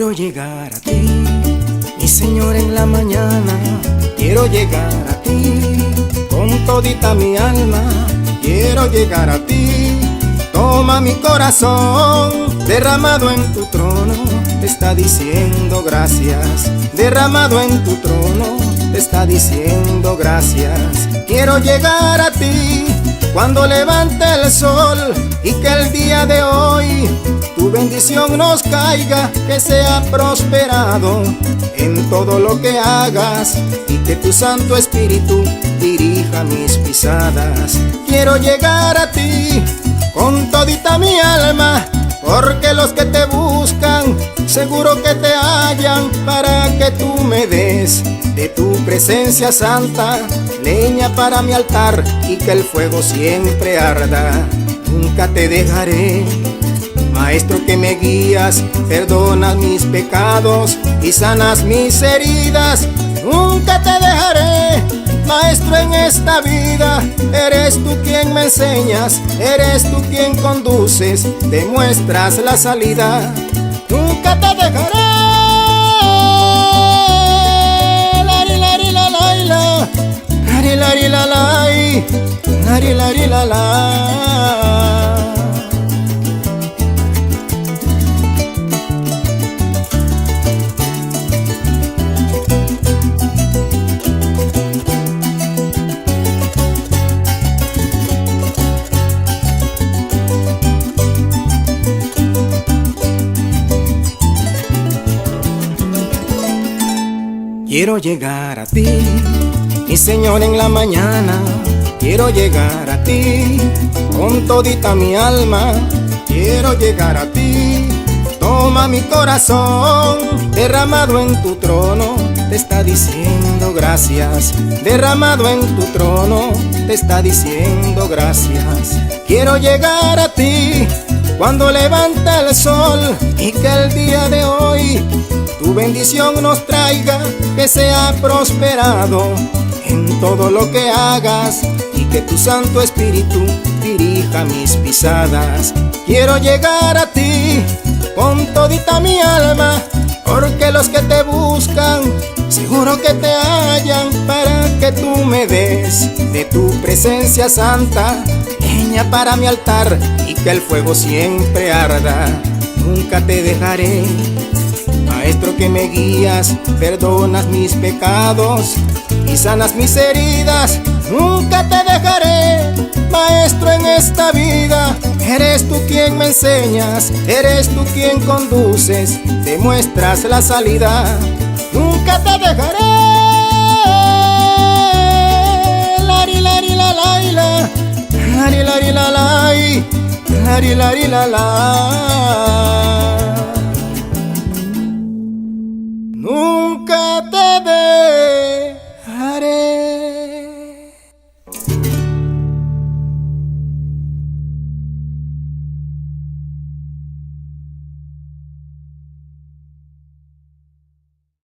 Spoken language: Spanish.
Quiero llegar a ti, mi Señor, en la mañana. Quiero llegar a ti, con todita mi alma. Quiero llegar a ti, toma mi corazón. Derramado en tu trono, te está diciendo gracias. Derramado en tu trono, te está diciendo gracias. Quiero llegar a ti, cuando levante el sol, y que el día de hoy tu bendición nos caiga, que sea prosperado en todo lo que hagas, y que tu Santo Espíritu dirija mis pisadas. Quiero llegar a ti con todita mi alma, porque los que te buscan seguro que te hallan, para que tú me des de tu presencia santa leña para mi altar, y que el fuego siempre arda. Nunca te dejaré, Maestro, que me guías, perdonas mis pecados y sanas mis heridas. Nunca te dejaré, Maestro, en esta vida. Eres tú quien me enseñas, eres tú quien conduces, demuestras la salida. Nunca te dejaré. Lari, lari, la, la, lari, lari, la, la, lari, lari, la, la. Quiero llegar a ti, mi Señor, en la mañana. Quiero llegar a ti, con todita mi alma. Quiero llegar a ti, toma mi corazón. Derramado en tu trono, te está diciendo gracias. Derramado en tu trono, te está diciendo gracias. Quiero llegar a ti, cuando levanta el sol, y que el día de hoy tu bendición nos traiga, que sea prosperado en todo lo que hagas, y que tu Santo Espíritu dirija mis pisadas. Quiero llegar a ti con todita mi alma, porque los que te buscan seguro que te hallan, para que tú me des de tu presencia santa leña para mi altar, y que el fuego siempre arda. Nunca te dejaré, Maestro, que me guías, perdonas mis pecados y sanas mis heridas. Nunca te dejaré, Maestro, en esta vida. Eres tú quien me enseñas, eres tú quien conduces, demuestras la salida. Nunca te dejaré. Lari, lari, la, la, lari, lari, la, la, lari, lari, la, la.